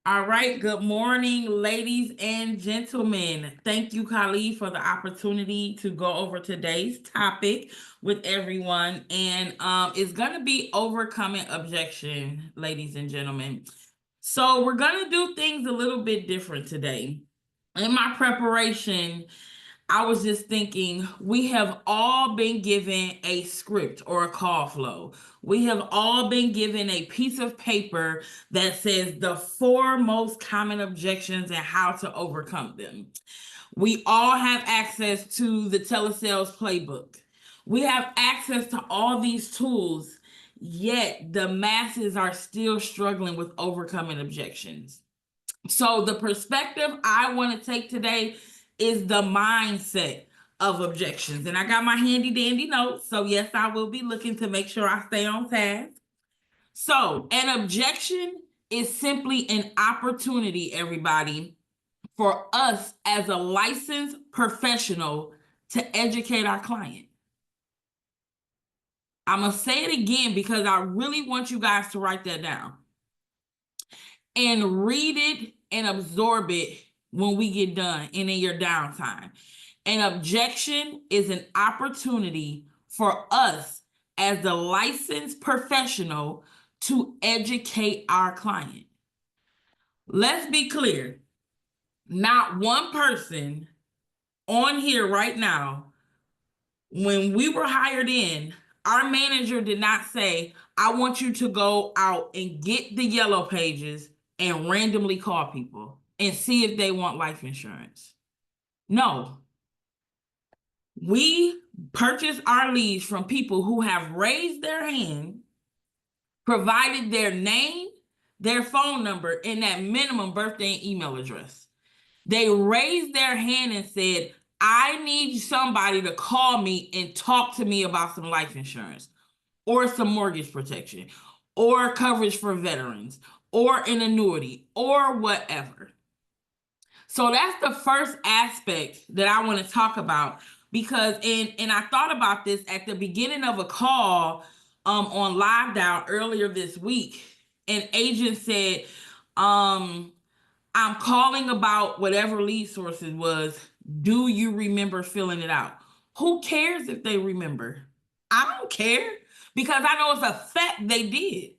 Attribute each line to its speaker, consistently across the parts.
Speaker 1: All right, good morning, ladies and gentlemen. Thank you, Khalid, for the opportunity to go over today's topic with everyone. And it's going to be overcoming objection, ladies and gentlemen. So, we're going to do things a little bit different today. In my preparation, I was just thinking, we have all been given a script or a call flow. We have all been given a piece of paper that says the four most common objections and how to overcome them. We all have access to the telesales playbook. We have access to all these tools, yet the masses are still struggling with overcoming objections. So, the perspective I want to take today is the mindset of objections. And I got my handy dandy notes. So, yes, I will be looking to make sure I stay on task. So, an objection is simply an opportunity, everybody, for us as a licensed professional to educate our client. I'm going to say it again because I really want you guys to write that down and read it and absorb it when we get done and in your downtime. An objection is an opportunity for us as the licensed professional to educate our client. Let's be clear. Not one person on here right now, when we were hired in, our manager did not say, I want you to go out and get the yellow pages and randomly call people and see if they want life insurance. No. We purchase our leads from people who have raised their hand, provided their name, their phone number, and that minimum birthday and email address. They raised their hand and said, I need somebody to call me and talk to me about some life insurance or some mortgage protection or coverage for veterans or an annuity or whatever. So that's the first aspect that I want to talk about because and I thought about this at the beginning of a call on Live Dial earlier this week. An agent said, I'm calling about whatever lead source it was. Do you remember filling it out? Who cares if they remember? I don't care because I know it's a fact they did.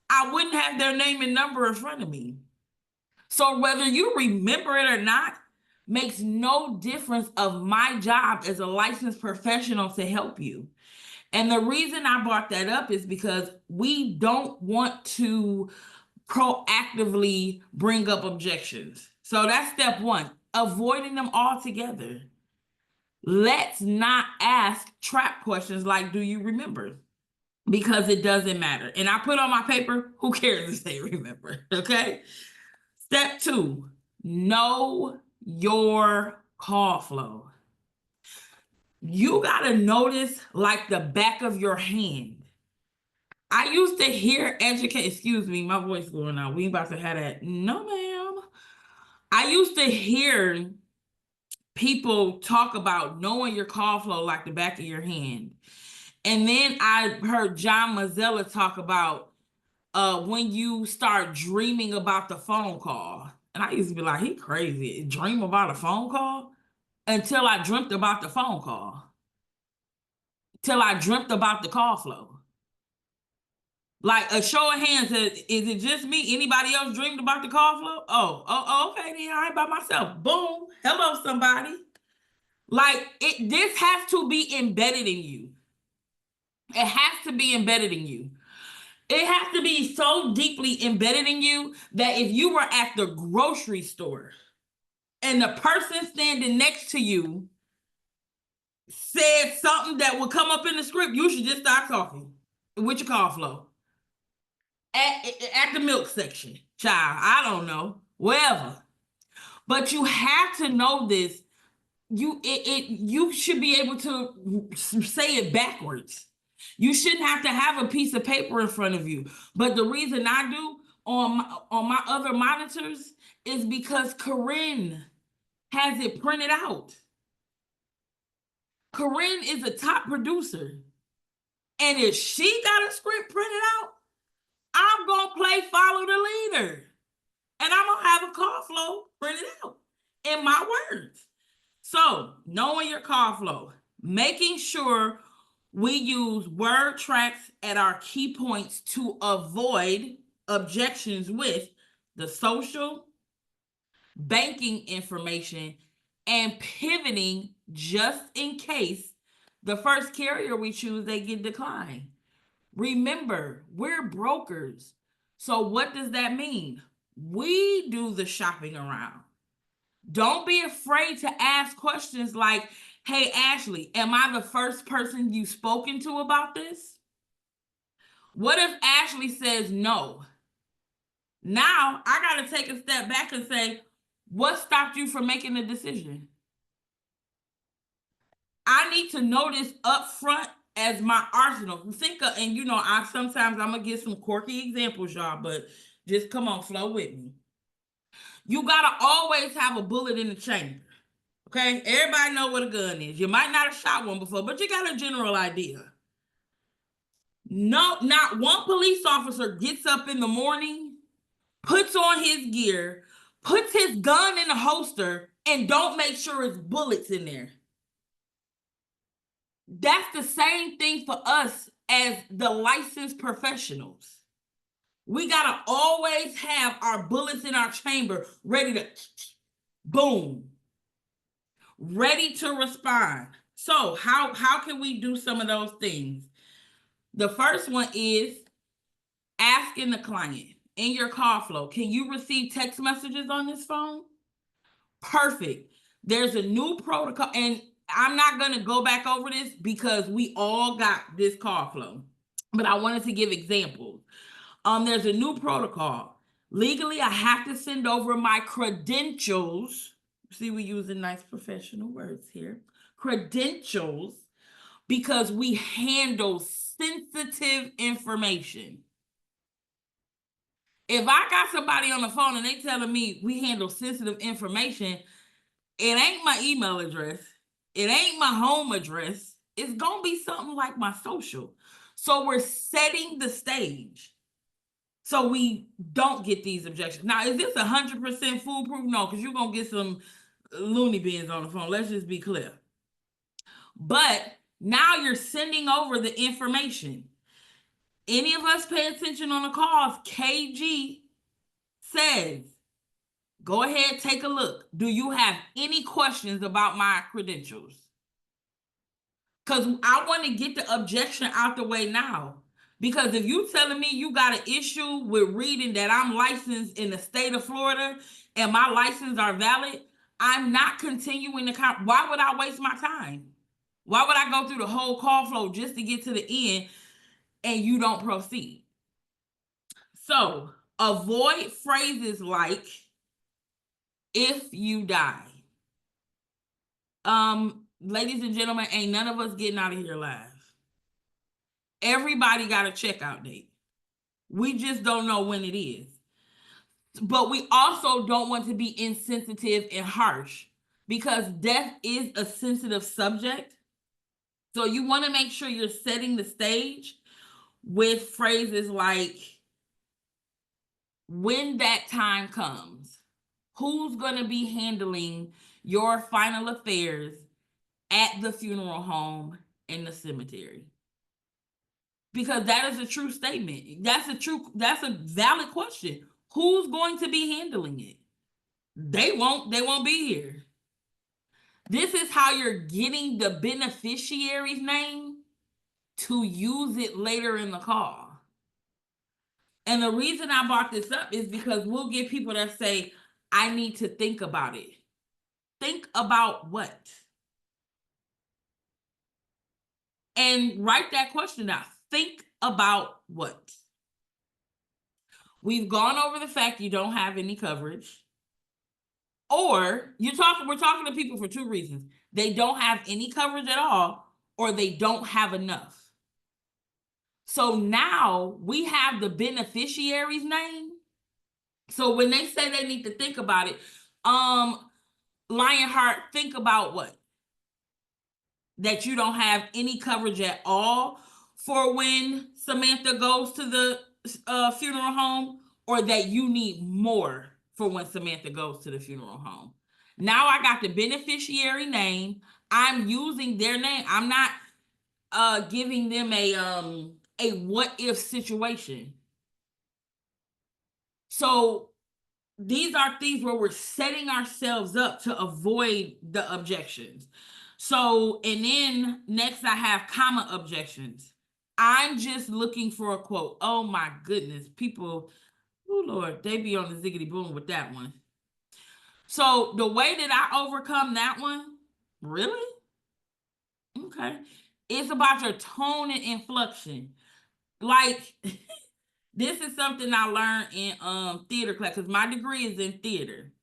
Speaker 1: I wouldn't have their name and number in front of me. So whether you remember it or not makes no difference of my job as a licensed professional to help you. And the reason I brought that up is because we don't want to proactively bring up objections. So that's step one, avoiding them altogether. Let's not ask trap questions like, do you remember? Because it doesn't matter. And I put on my paper, who cares if they remember, okay? Step two, know your call flow. You got to notice like the back of your hand. I used to hear excuse me, my voice going out. We about to have that. No, ma'am. I used to hear people talk about knowing your call flow like the back of your hand. And then I heard John Mazzella talk about when you start dreaming about the phone call. And I used to be like, he crazy. Dream about a phone call? Until I dreamt about the phone call. Till I dreamt about the call flow. Like a show of hands, is it just me? Anybody else dreamed about the call flow? Oh, okay, then I ain't by myself. Boom. Hello, somebody. Like this has to be embedded in you. It has to be embedded in you. It has to be so deeply embedded in you that if you were at the grocery store and the person standing next to you said something that would come up in the script, you should just start talking with your call flow. At the milk section, child, I don't know, wherever. But you have to know this. You should be able to say it backwards. You shouldn't have to have a piece of paper in front of you. But the reason I do on my other monitors is because Corinne has it printed out. Corinne is a top producer. And if she got a script printed out, I'm going to play follow the leader. And I'm going to have call flow printed out in my words. So, knowing your call flow, making sure we use word tracks at our key points to avoid objections with the social, banking information, and pivoting just in case the first carrier we choose they get declined. Remember, we're brokers. So what does that mean? We do the shopping around. Don't be afraid to ask questions like, hey, Ashley, am I the first person you've spoken to about this? What if Ashley says no? Now I got to take a step back and say, what stopped you from making a decision? I need to know this up front as my arsenal. Think of, and I sometimes I'm gonna get some quirky examples, y'all, but just come on, flow with me. You gotta always have a bullet in the chamber. Okay, everybody know what a gun is. You might not have shot one before, but you got a general idea. No, not one police officer gets up in the morning, puts on his gear, puts his gun in the holster, and don't make sure it's bullets in there. That's the same thing for us as the licensed professionals. We gotta always have our bullets in our chamber ready to boom, ready to respond. So how can we do some of those things? The first one is asking the client in your call flow, can you receive text messages on this phone? Perfect. There's a new protocol, and I'm not going to go back over this because we all got this call flow, but I wanted to give examples. There's a new protocol. Legally, I have to send over my credentials. See, we're using nice professional words here. Credentials, because we handle sensitive information. If I got somebody on the phone and they telling me we handle sensitive information, it ain't my email address. It ain't my home address. It's going to be something like my social. So we're setting the stage so we don't get these objections. Now, is this 100% foolproof? No, because you're going to get some loony bins on the phone. Let's just be clear. But now you're sending over the information. Any of us pay attention on the calls, KG says, go ahead, take a look. Do you have any questions about my credentials? Because I want to get the objection out the way now. Because if you telling me you got an issue with reading that I'm licensed in the state of Florida and my license are valid, I'm not continuing the why would I waste my time? Why would I go through the whole call flow just to get to the end and you don't proceed? So avoid phrases like, if you die. Ladies and gentlemen, ain't none of us getting out of here alive. Everybody got a checkout date. We just don't know when it is. But we also don't want to be insensitive and harsh because death is a sensitive subject. So you want to make sure you're setting the stage with phrases like, when that time comes, who's going to be handling your final affairs at the funeral home and the cemetery? Because that is a true statement. That's a valid question. Who's going to be handling it? They won't be here. This is how you're getting the beneficiary's name to use it later in the call. And the reason I brought this up is because we'll get people that say, I need to think about it. Think about what? And write that question out. Think about what? We've gone over the fact you don't have any coverage. Or we're talking to people for two reasons. They don't have any coverage at all, or they don't have enough. So now we have the beneficiary's name. So when they say they need to think about it, Lionheart, think about what? That you don't have any coverage at all for when Samantha goes to the funeral home, or that you need more for when Samantha goes to the funeral home. Now I got the beneficiary name. I'm using their name. I'm not giving them a what if situation. So these are things where we're setting ourselves up to avoid the objections. So, and then next I have comma objections. I'm just looking for a quote. Oh my goodness, people, oh Lord, they be on the ziggity boom with that one. So the way that I overcome that one, really? Okay. It's about your tone and inflection. Like this is something I learned in theater class because my degree is in theater.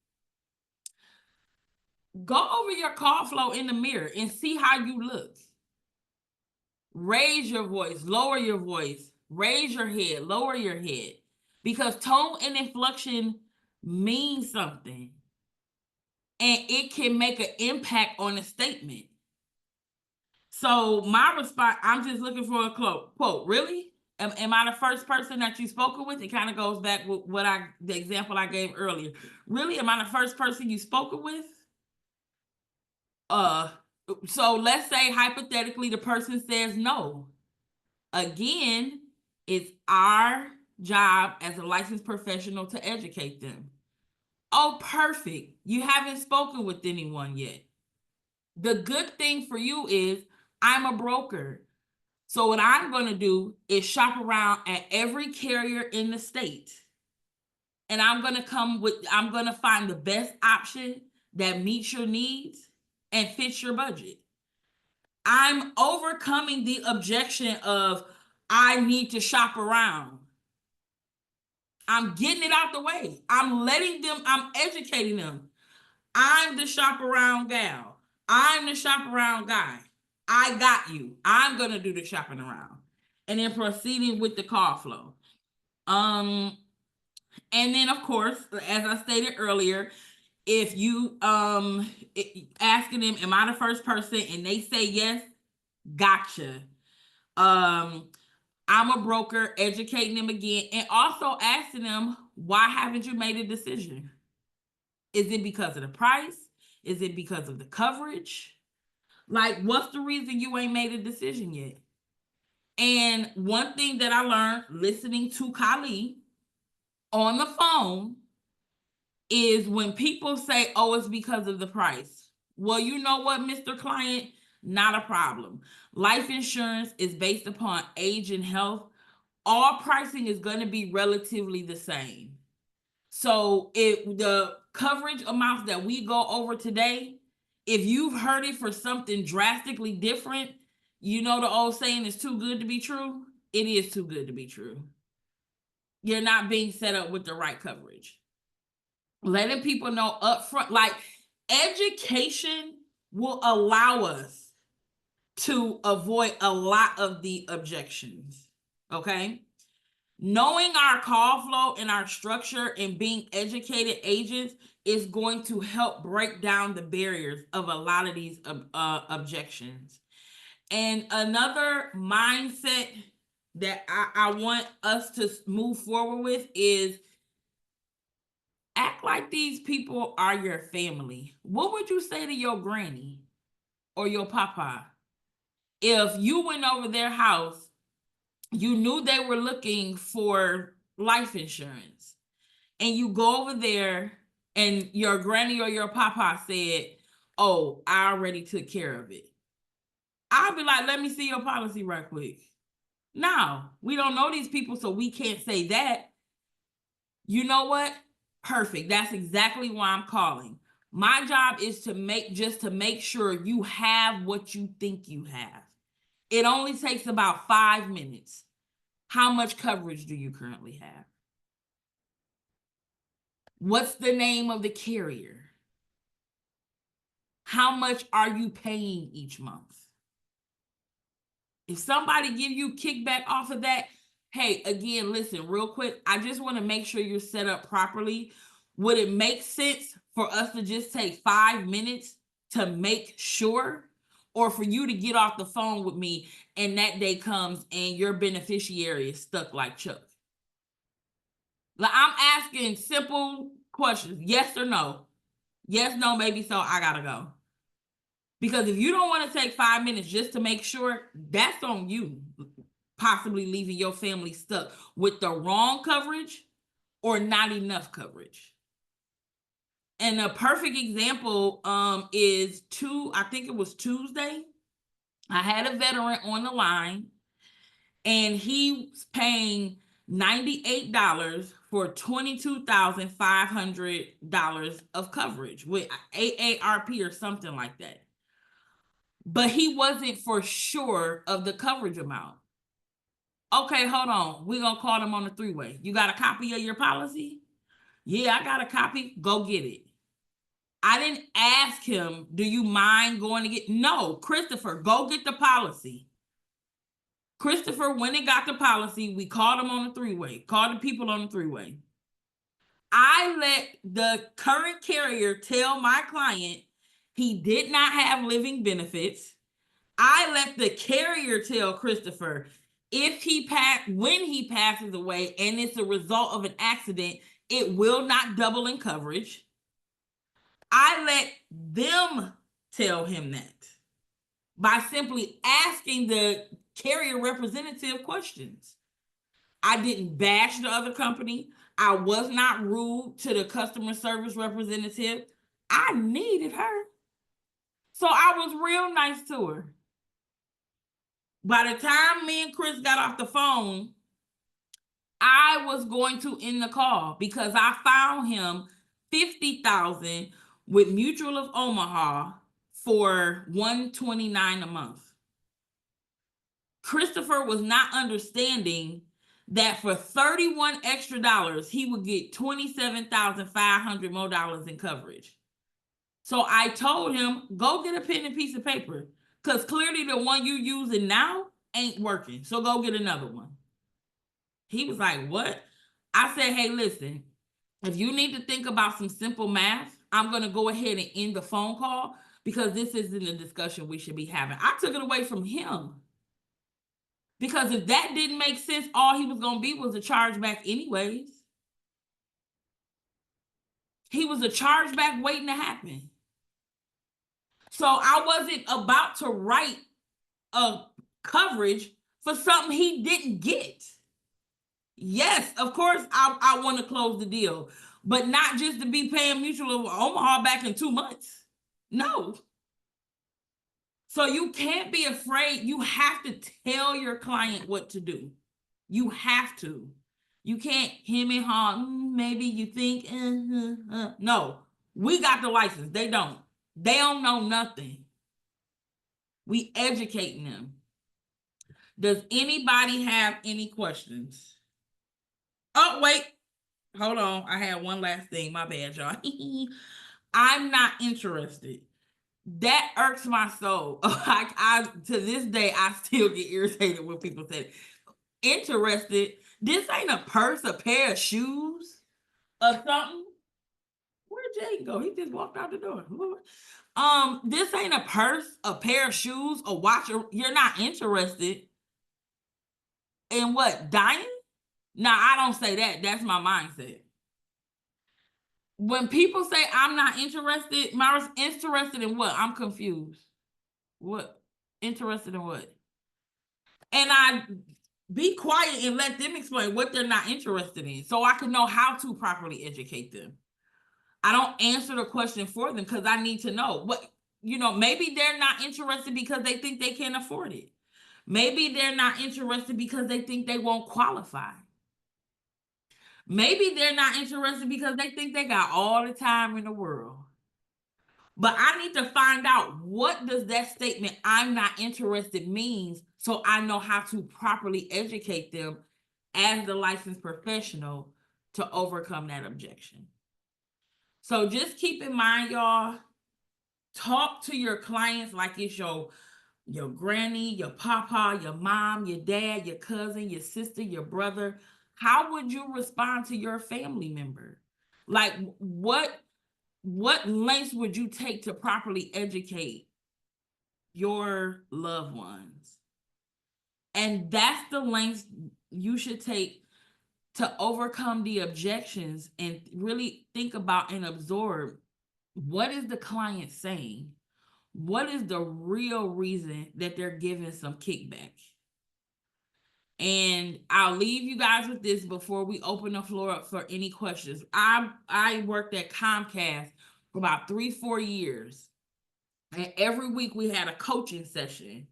Speaker 1: Go over your call flow in the mirror and see how you look. Raise your voice, lower your voice, raise your head, lower your head. Because tone and inflection means something. And it can make an impact on a statement. So my response, I'm just looking for a quote. Really? Am I the first person that you spoken with? It kind of goes back with the example I gave earlier. Really? Am I the first person you spoken with? So let's say hypothetically the person says no. Again, it's our job as a licensed professional to educate them. Oh, perfect. You haven't spoken with anyone yet. The good thing for you is I'm a broker. So what I'm going to do is shop around at every carrier in the state. And I'm going to find the best option that meets your needs and fits your budget. I'm overcoming the objection of I need to shop around. I'm getting it out the way. I'm educating them. I'm the shop around gal. I'm the shop around guy. I got you. I'm going to do the shopping around. And then proceeding with the call flow. And then of course, as I stated earlier, if you asking them, am I the first person? And they say yes, gotcha. I'm a broker, educating them again, and also asking them, why haven't you made a decision? Is it because of the price? Is it because of the coverage? Like, what's the reason you ain't made a decision yet? And one thing that I learned listening to Kali on the phone is when people say, oh, it's because of the price. Well, you know what, Mr. Client? Not a problem. Life insurance is based upon age and health. All pricing is going to be relatively the same. So if the coverage amounts that we go over today, if you've heard it for something drastically different, you know the old saying is too good to be true. It is too good to be true. You're not being set up with the right coverage. Letting people know upfront, like education will allow us to avoid a lot of the objections. Okay. Knowing our call flow and our structure and being educated agents is going to help break down the barriers of a lot of these objections. And another mindset that I want us to move forward with is act like these people are your family. What would you say to your granny or your papa if you went over their house? You knew they were looking for life insurance, and you go over there and your granny or your papa said, oh, I already took care of it. I'll be like, let me see your policy right quick. No, we don't know these people, so we can't say that. You know what? Perfect. That's exactly why I'm calling. My job is to make sure you have what you think you have. It only takes about 5 minutes. How much coverage do you currently have? What's the name of the carrier? How much are you paying each month? If somebody give you kickback off of that, hey, again, listen, real quick, I just want to make sure you're set up properly. Would it make sense for us to just take 5 minutes to make sure? Or for you to get off the phone with me and that day comes and your beneficiary is stuck like Chuck? Like, I'm asking simple questions. Yes or no? Yes, no, maybe so. I gotta go. Because if you don't want to take 5 minutes just to make sure, that's on you. Possibly leaving your family stuck with the wrong coverage or not enough coverage. And a perfect example is I think it was Tuesday. I had a veteran on the line and he's paying $98 for $22,500 of coverage with AARP or something like that. But he wasn't for sure of the coverage amount. Okay, hold on. We're going to call him on the three-way. You got a copy of your policy? Yeah, I got a copy. Go get it. I didn't ask him, do you mind going to get? No, Christopher, go get the policy. Christopher went and got the policy. We called him on the three-way. Called the people on the three-way. I let the current carrier tell my client he did not have living benefits. I let the carrier tell Christopher when he passes away and it's a result of an accident, it will not double in coverage. I let them tell him that by simply asking the carrier representative questions. I didn't bash the other company. I was not rude to the customer service representative. I needed her. So I was real nice to her. By the time me and Chris got off the phone, I was going to end the call because I found him $50,000 with Mutual of Omaha for $129 a month. Christopher was not understanding that for $31 extra, he would get $27,500 more dollars in coverage. So I told him, go get a pen and piece of paper because clearly the one you're using now ain't working. So go get another one. He was like, what? I said, hey, listen, if you need to think about some simple math, I'm going to go ahead and end the phone call because this isn't a discussion we should be having. I took it away from him. Because if that didn't make sense, all he was going to be was a chargeback anyways. He was a chargeback waiting to happen. So I wasn't about to write a coverage for something he didn't get. Yes, of course, I want to close the deal, but not just to be paying Mutual of Omaha back in 2 months. No. So you can't be afraid. You have to tell your client what to do. You have to. You can't hem and haw. Maybe you think. No, we got the license. They don't. They don't know nothing. We educating them. Does anybody have any questions? Oh, wait. Hold on. I had one last thing. My bad, y'all. I'm not interested. That irks my soul. I to this day, I still get irritated when people say interested. This ain't a purse, a pair of shoes, or something. Where'd Jay go? He just walked out the door. This ain't a purse, a pair of shoes, a watch. You're not interested in what? Dying? No, I don't say that. That's my mindset. When people say I'm not interested, Myra's interested in what? I'm confused. What? Interested in what? And I be quiet and let them explain what they're not interested in so I can know how to properly educate them. I don't answer the question for them because I need to know what, maybe they're not interested because they think they can't afford it. Maybe they're not interested because they think they won't qualify. Maybe they're not interested because they think they got all the time in the world. But I need to find out what does that statement, I'm not interested, means so I know how to properly educate them as the licensed professional to overcome that objection. So just keep in mind, y'all, talk to your clients like it's your granny, your papa, your mom, your dad, your cousin, your sister, your brother. How would you respond to your family member? Like what lengths would you take to properly educate your loved ones? And that's the lengths you should take to overcome the objections and really think about and absorb, what is the client saying? What is the real reason that they're giving some kickback? And I'll leave you guys with this before we open the floor up for any questions. I worked at Comcast for about 3-4 years, and every week we had a coaching session.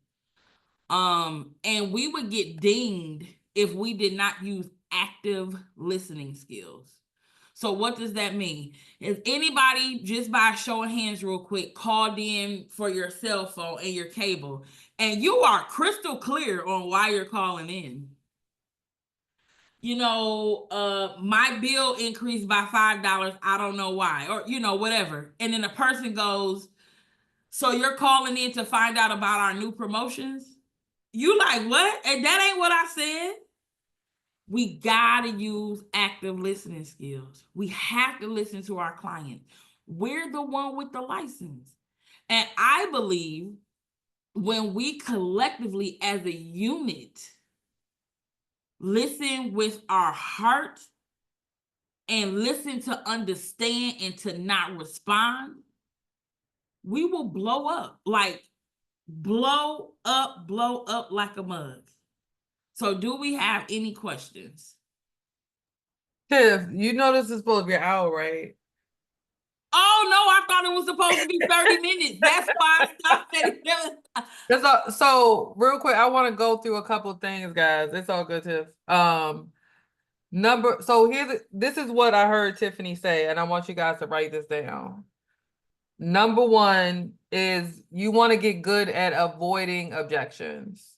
Speaker 1: And we would get dinged if we did not use active listening skills. So what does that mean? Is anybody, just by show of hands real quick, called in for your cell phone and your cable, and you are crystal clear on why you're calling in? You know, my bill increased by $5. I don't know why, or, you know, whatever. And then the person goes, so you're calling in to find out about our new promotions? You like, what? And that ain't what I said. We gotta use active listening skills. We have to listen to our clients. We're the one with the license. And I believe when we collectively as a unit listen with our heart and listen to understand and to not respond, we will blow up. Like, blow up like a mug. So do we have any questions?
Speaker 2: Tiff, you know this is supposed to be an hour, right?
Speaker 1: Oh no, I thought it was supposed to be 30 minutes. That's why I stopped it.
Speaker 2: So real quick, I want to go through a couple of things, guys. It's all good, Tiff. This is what I heard Tiffanee say, and I want you guys to write this down. Number one is you want to get good at avoiding objections.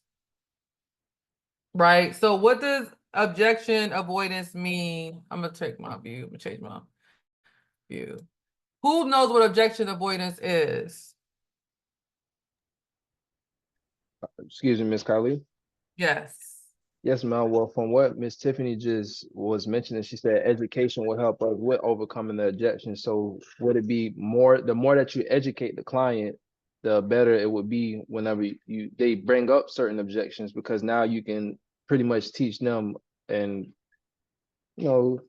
Speaker 2: Right? So what does objection avoidance mean? I'm gonna take my view. I'm gonna change my view. Who knows what objection avoidance is?
Speaker 3: Excuse me, Miss Kylie.
Speaker 2: Yes.
Speaker 3: Yes, ma'am. Well, from what Miss Tiffanee just was mentioning, she said education will help us with overcoming the objections. So would it be more, the more that you educate the client, the better it would be whenever they bring up certain objections, because now you can pretty much teach them and, you know.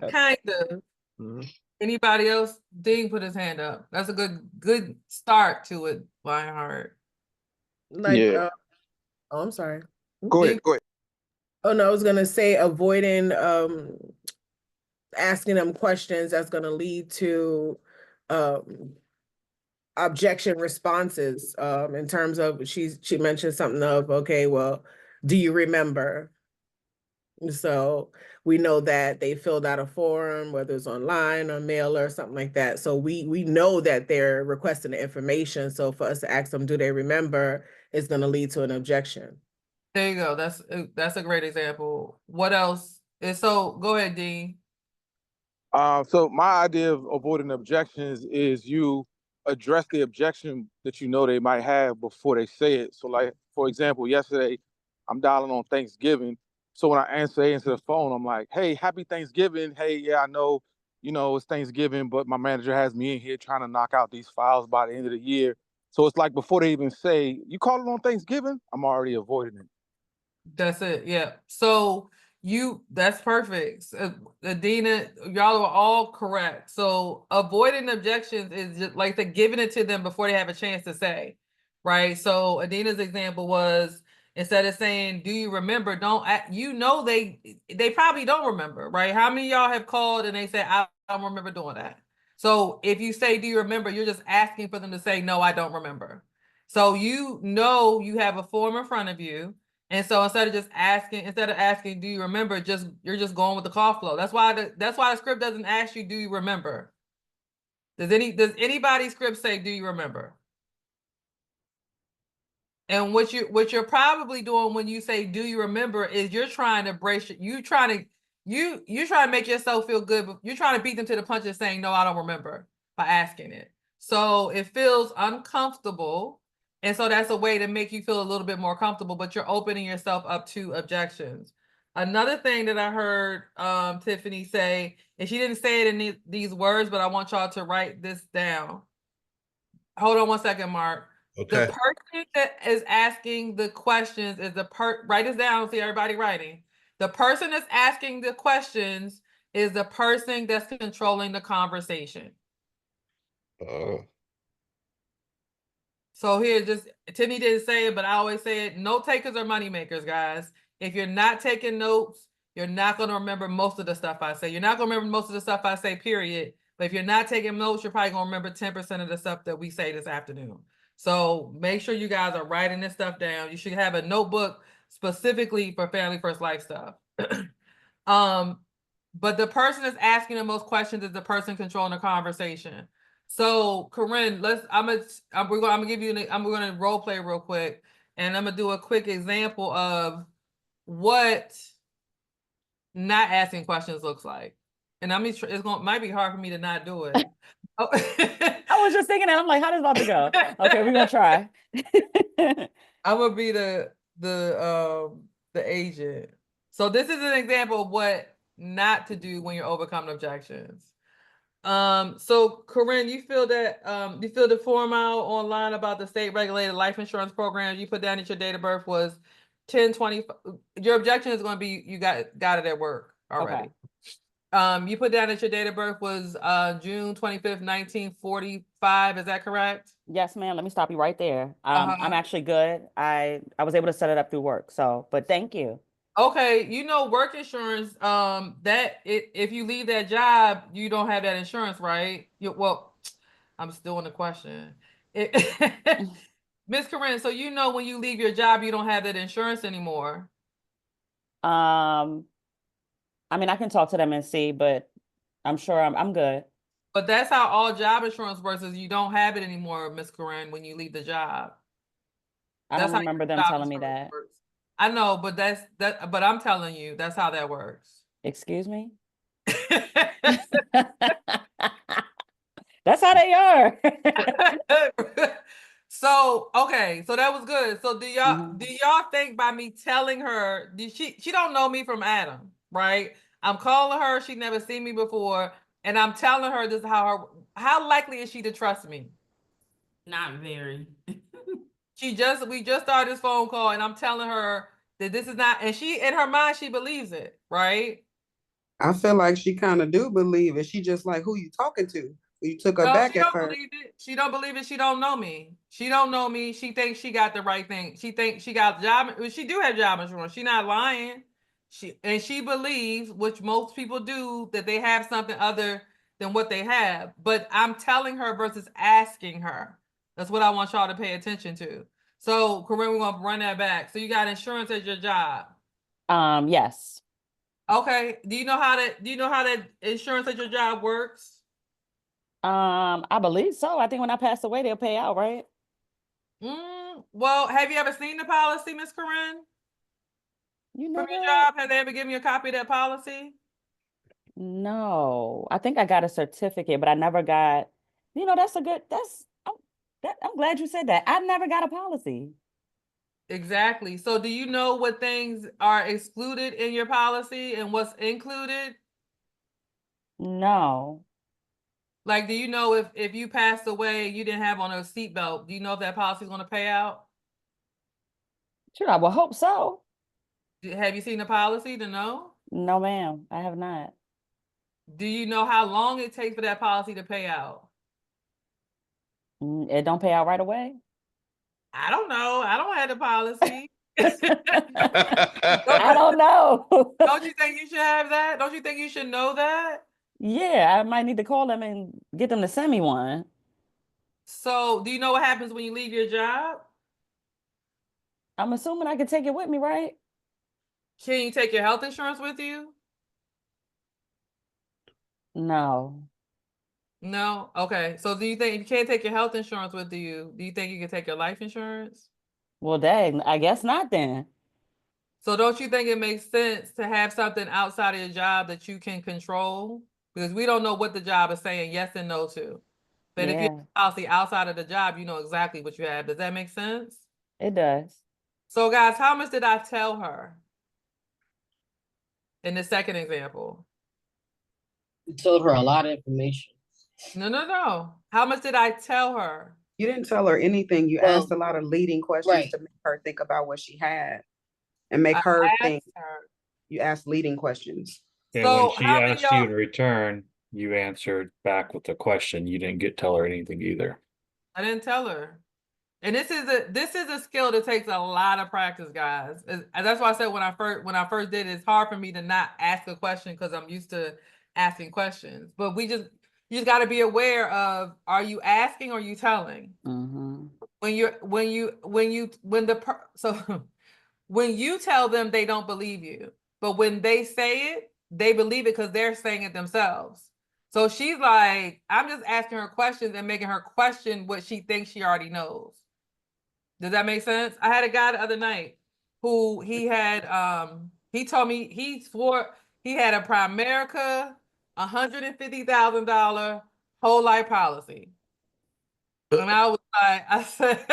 Speaker 2: Kind of.
Speaker 3: Mhm.
Speaker 2: Anybody else? Dean put his hand up. That's a good start to it, Lionheart.
Speaker 4: Like,
Speaker 5: Yeah.
Speaker 4: oh, I'm sorry.
Speaker 5: Go ahead.
Speaker 4: Oh no, I was gonna say avoiding asking them questions that's gonna lead to objection responses. In terms of she mentioned something of, okay, well, do you remember? So we know that they filled out a form, whether it's online or mail or something like that. So we know that they're requesting the information. So for us to ask them, do they remember, is going to lead to an objection.
Speaker 2: There you go. That's a great example. What else? So go ahead, Dean.
Speaker 5: So my idea of avoiding objections is you address the objection that you know they might have before they say it. So like, for example, yesterday I'm dialing on Thanksgiving. So when I answer the phone, I'm like, hey, happy Thanksgiving. Hey, yeah, I know, it's Thanksgiving, but my manager has me in here trying to knock out these files by the end of the year. So it's like before they even say, you calling on Thanksgiving, I'm already avoiding it.
Speaker 2: That's it. Yeah. So that's perfect. Adina, y'all are all correct. So avoiding objections is just like giving it to them before they have a chance to say, right? So Adina's example was, instead of saying, do you remember? They probably don't remember, right? How many of y'all have called and they say, I don't remember doing that? So if you say, do you remember? You're just asking for them to say, no, I don't remember. So you have a form in front of you. And so instead of asking, do you remember? You're just going with the call flow. That's why the script doesn't ask you, do you remember? Does anybody's script say, do you remember? And what you're probably doing when you say, do you remember, is you're trying to brace it. You're trying to make yourself feel good, but you're trying to beat them to the punch of saying, no, I don't remember, by asking it. So it feels uncomfortable. And so that's a way to make you feel a little bit more comfortable, but you're opening yourself up to objections. Another thing that I heard Tiffanee say, and she didn't say it in these words, but I want y'all to write this down. Hold on one second, Mark. Okay. The person that is asking the questions is write this down, see everybody writing. The person that's asking the questions is the person that's controlling the conversation. So here, just Tiffany didn't say it, but I always say it: note takers are money makers, guys. If you're not taking notes, you're not going to remember most of the stuff I say. You're not going to remember most of the stuff I say, period. But if you're not taking notes, you're probably going to remember 10% of the stuff that we say this afternoon. So make sure you guys are writing this stuff down. You should have a notebook specifically for Family First Life stuff. But the person that's asking the most questions is the person controlling the conversation. So Corinne, we're gonna give you we're gonna role play real quick, and I'm gonna do a quick example of what not asking questions looks like. And might be hard for me to not do it. Oh.
Speaker 6: I was just thinking that. I'm like, how does about to go? Okay, we're gonna try.
Speaker 2: I'm gonna be the agent. So this is an example of what not to do when you're overcoming objections. So Corinne, you fill the form out online about the state regulated life insurance program. You put down that your date of birth was 10/20. Your objection is going to be you got it at work already. Okay. You put down that your date of birth was June 25th, 1945. Is that correct?
Speaker 6: Yes, ma'am. Let me stop you right there. I'm actually good. I was able to set it up through work. So, but thank you.
Speaker 2: Okay, work insurance, if you leave that job, you don't have that insurance, right? I'm still in the question. Miss Corinne, so when you leave your job, you don't have that insurance anymore.
Speaker 6: I mean, I can talk to them and see, but I'm sure I'm good.
Speaker 2: But that's how all job insurance works, is you don't have it anymore, Miss Corinne, when you leave the job.
Speaker 6: I don't remember them telling me that.
Speaker 2: Works. I know, but but I'm telling you, that's how that works.
Speaker 6: Excuse me? That's how they are.
Speaker 2: So, okay, so that was good. So do y'all think by me telling her, she don't know me from Adam, right? I'm calling her, she never seen me before, and I'm telling her this is how likely is she to trust me?
Speaker 1: Not very.
Speaker 2: We just started this phone call, and I'm telling her that this is not, and she, in her mind, she believes it, right?
Speaker 7: I feel like she kind of do believe it. She just like, who you talking to? You took her back at first.
Speaker 2: She don't believe it. She don't know me. She don't know me. She thinks she got the right thing. She thinks she got job. She do have job insurance. She not lying. She believes, which most people do, that they have something other than what they have. But I'm telling her versus asking her. That's what I want y'all to pay attention to. So, Corinne, we're gonna run that back. So you got insurance at your job?
Speaker 6: Yes.
Speaker 2: Okay. Do you know how that insurance at your job works?
Speaker 6: I believe so. I think when I pass away, they'll pay out, right?
Speaker 2: Well, have you ever seen the policy, Miss Corinne? From your job, have they ever given you a copy of that policy?
Speaker 6: No, I think I got a certificate, but I never got, I'm glad you said that. I never got a policy.
Speaker 2: Exactly. So do you know what things are excluded in your policy and what's included?
Speaker 6: No.
Speaker 2: Like, do you know if you passed away, you didn't have on a seatbelt, do you know if that policy is going to pay out?
Speaker 6: Sure, I will hope so.
Speaker 2: Have you seen the policy to know?
Speaker 6: No, ma'am, I have not.
Speaker 2: Do you know how long it takes for that policy to pay out?
Speaker 6: It don't pay out right away.
Speaker 2: I don't know. I don't have the policy.
Speaker 6: I don't know.
Speaker 2: Don't you think you should have that? Don't you think you should know that?
Speaker 6: Yeah, I might need to call them and get them to send me one.
Speaker 2: So, do you know what happens when you leave your job?
Speaker 6: I'm assuming I can take it with me, right?
Speaker 2: Can you take your health insurance with you?
Speaker 6: No.
Speaker 2: No? Okay. So do you think if you can't take your health insurance with you, do you think you can take your life insurance?
Speaker 6: Well, dang, I guess not then.
Speaker 2: So don't you think it makes sense to have something outside of your job that you can control? Because we don't know what the job is saying yes and no to. But if you have a policy outside of the job, you know exactly what you have. Does that make sense?
Speaker 6: It does.
Speaker 2: So guys, how much did I tell her in the second example?
Speaker 8: You told her a lot of information.
Speaker 2: No. How much did I tell her?
Speaker 7: You didn't tell her anything. You asked a lot of leading questions to make her think about what she had and make her think. You ask leading questions.
Speaker 9: And
Speaker 2: So
Speaker 9: when she
Speaker 2: how many
Speaker 9: asked you
Speaker 2: y'all?
Speaker 9: in return, you answered back with the question. You didn't tell her anything either.
Speaker 2: I didn't tell her. And this is a skill that takes a lot of practice, guys. And that's why I said when I first did it, it's hard for me to not ask a question because I'm used to asking questions. But you just got to be aware of, are you asking or are you telling?
Speaker 6: Mhm.
Speaker 2: So when you tell them, they don't believe you, but when they say it, they believe it because they're saying it themselves. So she's like, I'm just asking her questions and making her question what she thinks she already knows. Does that make sense? I had a guy the other night who he told me he swore he had a Primerica $150,000 whole life policy. And I was like, I said,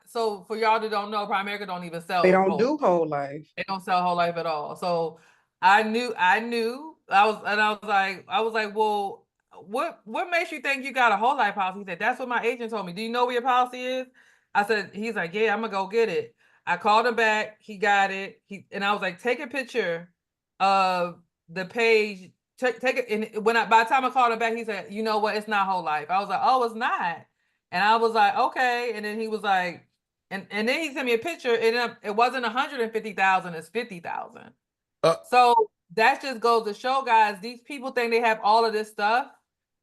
Speaker 2: so for y'all that don't know, Primerica don't even sell
Speaker 7: They don't
Speaker 2: whole.
Speaker 7: do whole life.
Speaker 2: They don't sell whole life at all. So I was like, well, what makes you think you got a whole life policy? He said, that's what my agent told me. Do you know where your policy is? I said, he's like, yeah, I'm gonna go get it. I called him back, he got it. And I was like, take a picture of the page. Take it. And by the time I called him back, he said, you know what, it's not whole life. I was like, oh, it's not. And I was like, okay. And then he was like, and then he sent me a picture, and it wasn't 150,000, it's 50,000. So that just goes to show, guys, these people think they have all of this stuff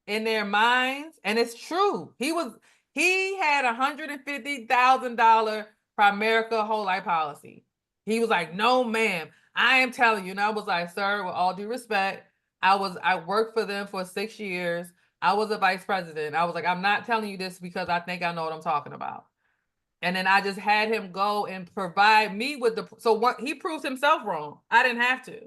Speaker 2: in their minds, and it's true. He had $150,000 Primerica whole life policy. He was like, no, ma'am, I am telling you. And I was like, sir, with all due respect, I worked for them for 6 years. I was a vice president. I was like, I'm not telling you this because I think I know what I'm talking about. And then I just had him go and provide me with he proves himself wrong. I didn't have to.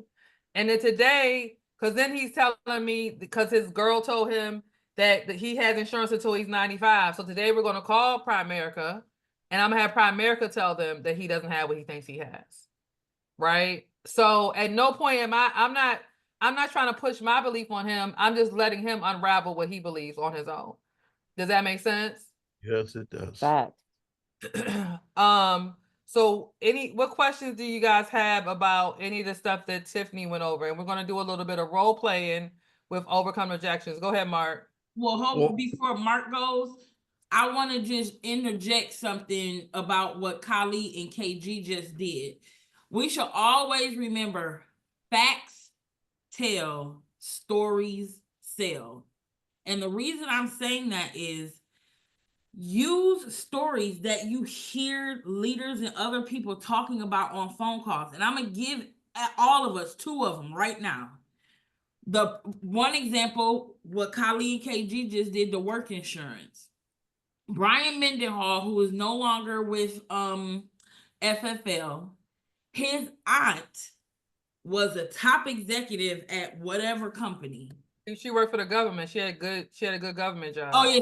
Speaker 2: And then today, because then he's telling me, because his girl told him that he has insurance until he's 95. So today we're going to call Primerica, and I'm going to have Primerica tell them that he doesn't have what he thinks he has. Right? So at no point I'm not trying to push my belief on him. I'm just letting him unravel what he believes on his own. Does that make sense?
Speaker 10: Yes, it does.
Speaker 6: Fact.
Speaker 2: So what questions do you guys have about any of the stuff that Tiffanee went over? And we're going to do a little bit of role playing with overcome objections. Go ahead, Mark.
Speaker 1: Well, before Mark goes, I want to just interject something about what Kali and KG just did. We should always remember, facts tell, stories sell. And the reason I'm saying that is, use stories that you hear leaders and other people talking about on phone calls. And I'm going to give all of us 2 of them right now. The one example, what Kali and KG just did, the work insurance. Brian Mendenhall, who is no longer with FFL, his aunt was a top executive at whatever company.
Speaker 2: She worked for the government. She had a good government job.
Speaker 1: Oh yeah,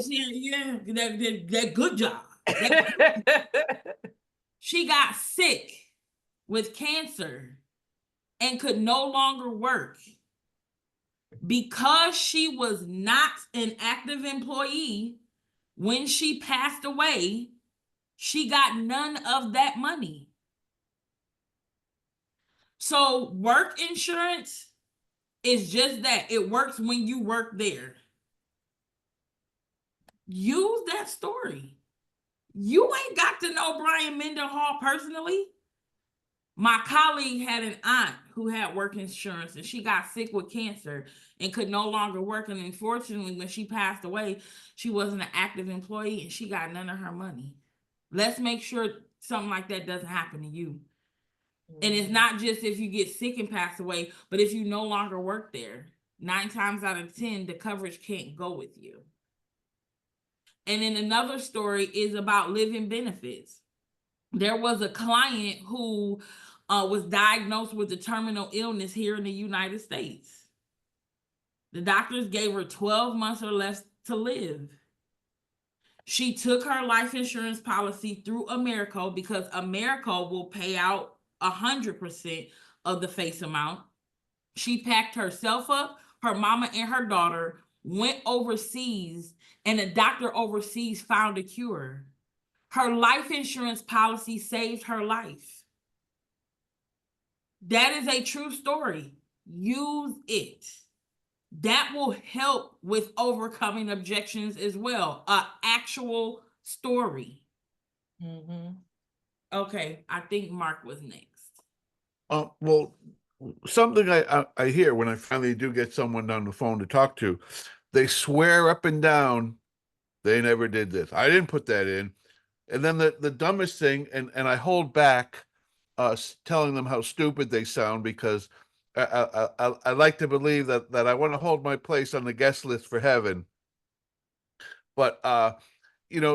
Speaker 1: that good job. She got sick with cancer and could no longer work. Because she was not an active employee, when she passed away, she got none of that money. So work insurance is just that. It works when you work there. Use that story. You ain't got to know Brian Mendenhall personally. My colleague had an aunt who had work insurance, and she got sick with cancer and could no longer work. And unfortunately, when she passed away, she wasn't an active employee and she got none of her money. Let's make sure something like that doesn't happen to you. And it's not just if you get sick and pass away, but if you no longer work there. 9 times out of 10, the coverage can't go with you. And then another story is about living benefits. There was a client who was diagnosed with a terminal illness here in the United States. The doctors gave her 12 months or less to live. She took her life insurance policy through Americo because Americo will pay out 100% of the face amount. She packed herself up, her mama and her daughter, went overseas, and a doctor overseas found a cure. Her life insurance policy saved her life. That is a true story. Use it. That will help with overcoming objections as well. A actual story.
Speaker 2: Mhm.
Speaker 1: Okay, I think Mark was next.
Speaker 10: Well, something I hear when I finally do get someone on the phone to talk to, they swear up and down they never did this. I didn't put that in. And then the dumbest thing, and I hold back telling them how stupid they sound because I like to believe that I want to hold my place on the guest list for heaven. But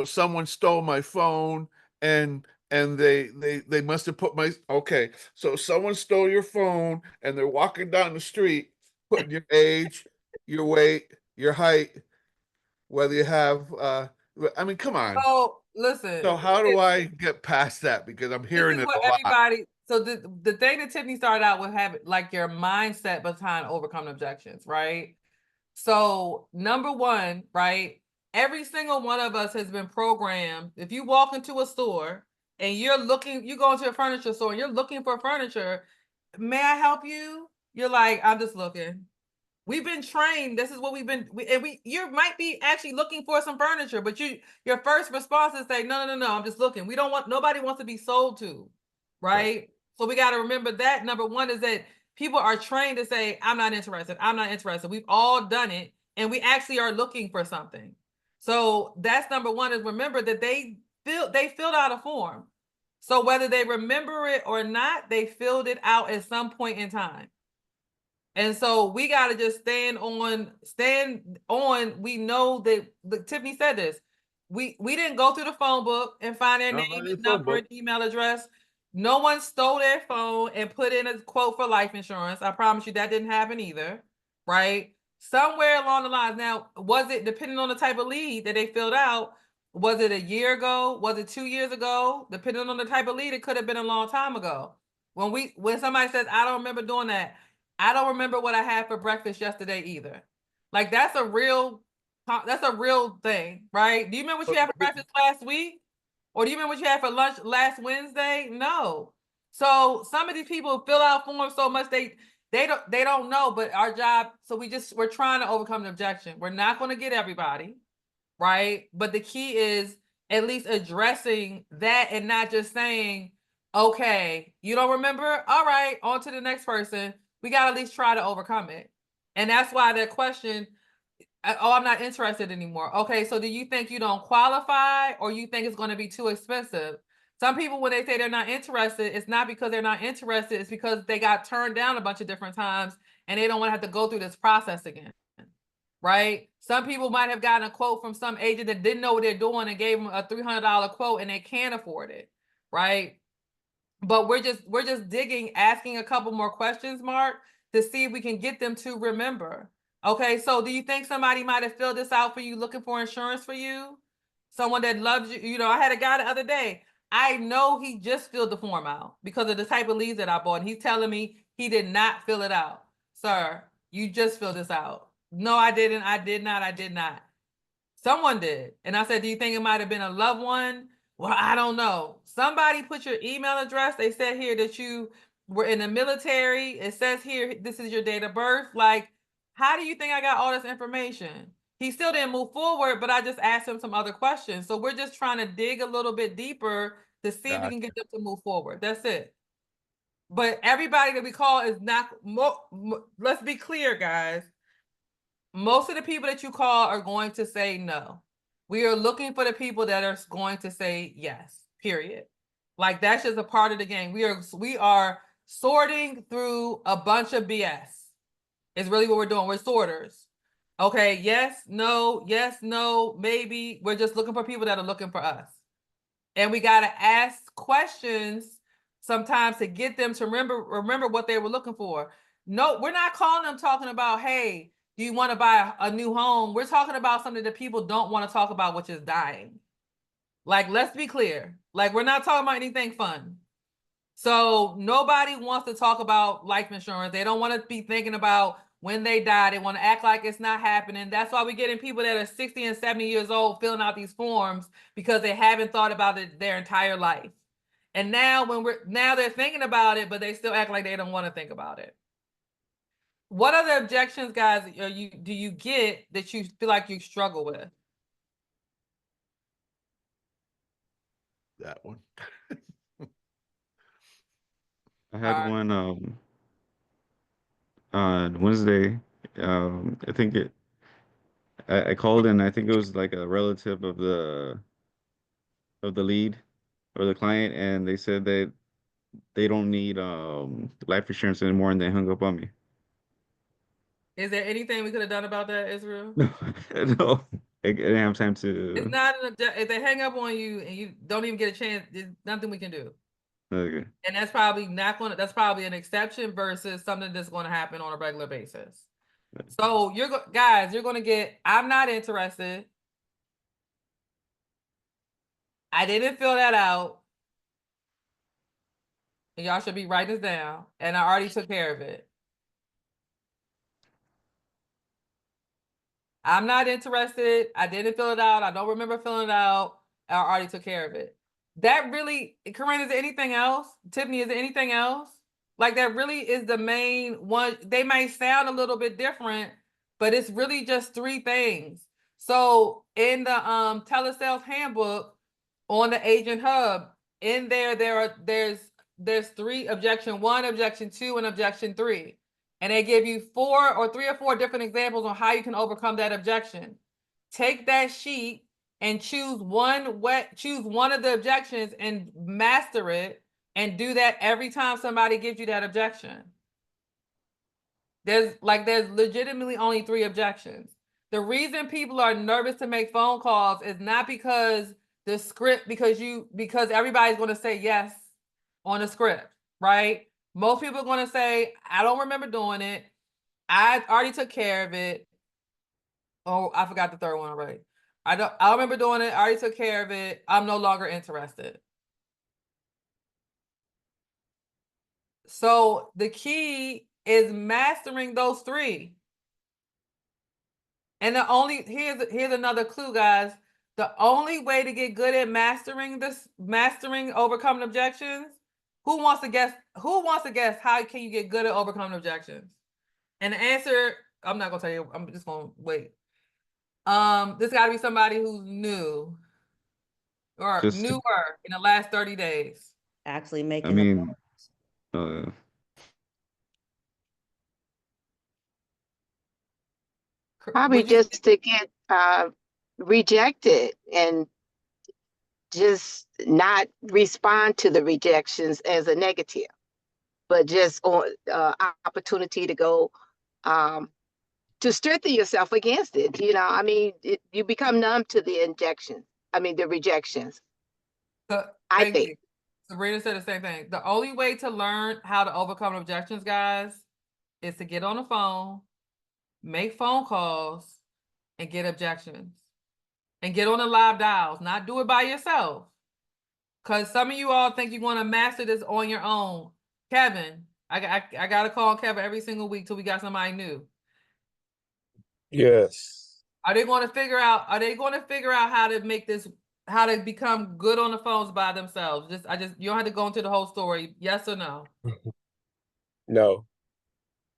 Speaker 10: someone stole my phone and they must have put my okay. So someone stole your phone and they're walking down the street, putting your age, your weight, your height, whether you have I mean, come on.
Speaker 2: So listen,
Speaker 10: So how do I get past that? Because I'm
Speaker 2: this
Speaker 10: hearing
Speaker 2: is
Speaker 10: it
Speaker 2: what
Speaker 10: a lot.
Speaker 2: everybody. So the thing that Tiffany started out with having like your mindset behind overcoming objections, right? So number one, right? Every single one of us has been programmed. If you walk into a store and you go into a furniture store and you're looking for furniture, may I help you? You're like, I'm just looking. We've been trained. This is what you might be actually looking for some furniture, but your first response is say, no, I'm just looking. Nobody wants to be sold to, right? So we got to remember that number one is that people are trained to say, I'm not interested. I'm not interested. We've all done it. And we actually are looking for something. So that's number one is remember that they filled out a form. So whether they remember it or not, they filled it out at some point in time. And so we got to just stand on. We know that Tiffany said this. We didn't go through the phone book and find their name and number and email address. No one stole their phone and put in a quote for life insurance. I promise you that didn't happen either, right? Somewhere along the lines. Now, was it depending on the type of lead that they filled out? Was it a year ago? Was it 2 years ago? Depending on the type of lead, it could have been a long time ago. When somebody says, I don't remember doing that, I don't remember what I had for breakfast yesterday either. Like that's a real thing, right? Do you remember what you had for breakfast last week? Or do you remember what you had for lunch last Wednesday? No. So some of these people fill out forms so much they don't know, but our job, so we're trying to overcome the objection. We're not going to get everybody, right? But the key is at least addressing that and not just saying, okay, you don't remember? All right, on to the next person. We got to at least try to overcome it. And that's why that question, oh, I'm not interested anymore. Okay, so do you think you don't qualify or you think it's going to be too expensive? Some people, when they say they're not interested, it's not because they're not interested. It's because they got turned down a bunch of different times and they don't want to have to go through this process again. Right? Some people might have gotten a quote from some agent that didn't know what they're doing and gave them a $300 quote and they can't afford it. Right? But we're just digging, asking a couple more questions, Mark, to see if we can get them to remember. Okay, so do you think somebody might have filled this out for you looking for insurance for you? Someone that loves you. You know, I had a guy the other day. I know he just filled the form out because of the type of leads that I bought. And he's telling me he did not fill it out. Sir, you just filled this out. No, I didn't. I did not. Someone did. And I said, do you think it might have been a loved one? Well, I don't know. Somebody put your email address. They said here that you were in the military. It says here, this is your date of birth. Like, how do you think I got all this information? He still didn't move forward, but I just asked him some other questions. So we're just trying to dig a little bit deeper to see if we can get them to move forward. That's it. But everybody that we call is not, let's be clear, guys. Most of the people that you call are going to say no. We are looking for the people that are going to say yes, period. Like that's just a part of the game. We are sorting through a bunch of BS. Is really what we're doing. We're sorters. Okay, yes, no, maybe. We're just looking for people that are looking for us. And we got to ask questions sometimes to get them to remember what they were looking for. No, we're not calling them talking about, hey, do you want to buy a new home? We're talking about something that people don't want to talk about, which is dying. Like, let's be clear. Like, we're not talking about anything fun. So nobody wants to talk about life insurance. They don't want to be thinking about when they die. They want to act like it's not happening. That's why we're getting people that are 60 and 70 years old filling out these forms because they haven't thought about it their entire life. And now now they're thinking about it, but they still act like they don't want to think about it. What other objections, guys, do you get that you feel like you struggle with?
Speaker 10: That one.
Speaker 11: I had
Speaker 2: Alright.
Speaker 11: one on Wednesday. I think I called and I think it was like a relative of the lead or the client, and they said that they don't need life insurance anymore, and they hung up on me.
Speaker 2: Is there anything we could have done about that, Israel?
Speaker 11: No, no, I didn't have time
Speaker 2: It's
Speaker 11: to.
Speaker 2: not if they hang up on you and you don't even get a chance, there's nothing we can do.
Speaker 11: Okay.
Speaker 2: And that's probably that's probably an exception versus something that's going to happen on a regular basis. So guys, you're going to get, I'm not interested. I didn't fill that out. And y'all should be writing this down. And I already took care of it. I'm not interested. I didn't fill it out. I don't remember filling it out. I already took care of it. That really, Corinne, is there anything else? Tiffany, is there anything else? Like that really is the main one. They may sound a little bit different, but it's really just 3 things. So in the telesales handbook on the agent hub, in there's 3, objection 1, objection 2, and objection 3. And they give you 3 or 4 different examples on how you can overcome that objection. Take that sheet and choose one of the objections and master it, and do that every time somebody gives you that objection. There's legitimately only 3 objections. The reason people are nervous to make phone calls is not because the script, because everybody's going to say yes on the script, right? Most people are going to say, I don't remember doing it. I already took care of it. Oh, I forgot the third one already. I remember doing it. I already took care of it. I'm no longer interested. So the key is mastering those 3. And here's another clue, guys. The only way to get good at mastering overcoming objections. Who wants to guess how can you get good at overcoming objections? And the answer, I'm not gonna tell you, I'm just gonna wait. This gotta be somebody who's new or
Speaker 11: Just
Speaker 2: newer in the last 30 days.
Speaker 6: Actually
Speaker 11: I
Speaker 6: making
Speaker 11: mean,
Speaker 12: Probably
Speaker 2: Would you
Speaker 12: just to get rejected and just not respond to the rejections as a negative, but just on opportunity to go to strengthen yourself against it. You know, I mean, you become numb to the the rejections. I
Speaker 2: thank
Speaker 12: think.
Speaker 2: you. Sabrina said the same thing. The only way to learn how to overcome objections, guys, is to get on the phone, make phone calls, and get objections. And get on the live dials, not do it by yourself. Because some of you all think you want to master this on your own. Kevin, I got to call Kevin every single week till we got somebody new.
Speaker 5: Yes.
Speaker 2: Are they going to figure out how to make this, how to become good on the phones by themselves? You don't have to go into the whole story. Yes or no?
Speaker 5: No.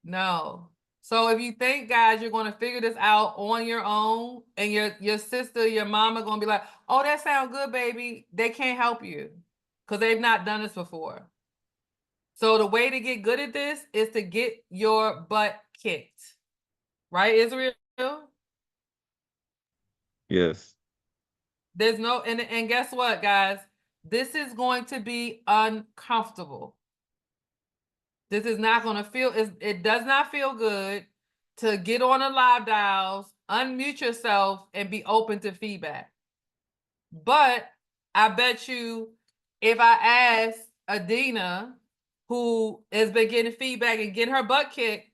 Speaker 2: No. So if you think, guys, you're going to figure this out on your own, and your sister, your mama going to be like, oh, that sounds good, baby. They can't help you because they've not done this before. So the way to get good at this is to get your butt kicked. Right, Israel?
Speaker 11: yes.
Speaker 2: There's no, and guess what, guys? This is going to be uncomfortable. This is not going to feel, it does not feel good to get on the live dials, unmute yourself, and be open to feedback. But I bet you if I ask Adina, who has been getting feedback and getting her butt kicked,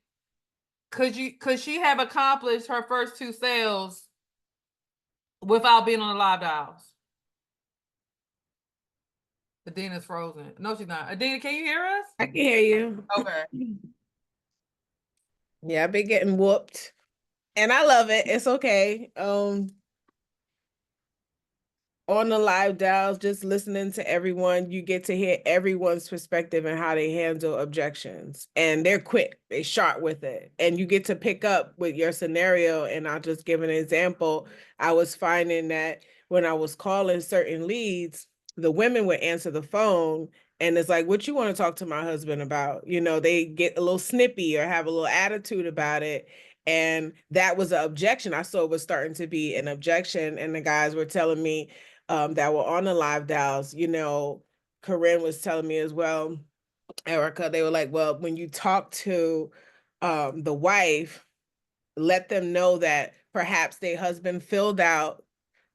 Speaker 2: could she have accomplished her first 2 sales without being on the live dials? Adina's frozen. No, she's not. Adina, can you hear us?
Speaker 4: I can hear you.
Speaker 2: Okay.
Speaker 4: Yeah, I've been getting whooped. And I love it. It's okay. on the live dials, just listening to everyone, you get to hear everyone's perspective and how they handle objections. And they're quick, they sharp with it. And you get to pick up with your scenario. And I'll just give an example. I was finding that when I was calling certain leads, the women would answer the phone and it's like, what you want to talk to my husband about? You know, they get a little snippy or have a little attitude about it. And that was an objection. I saw it was starting to be an objection. And the guys were telling me, that were on the live dials, you know, Corinne was telling me as well, Erica, they were like, well, when you talk to the wife, let them know that perhaps their husband filled out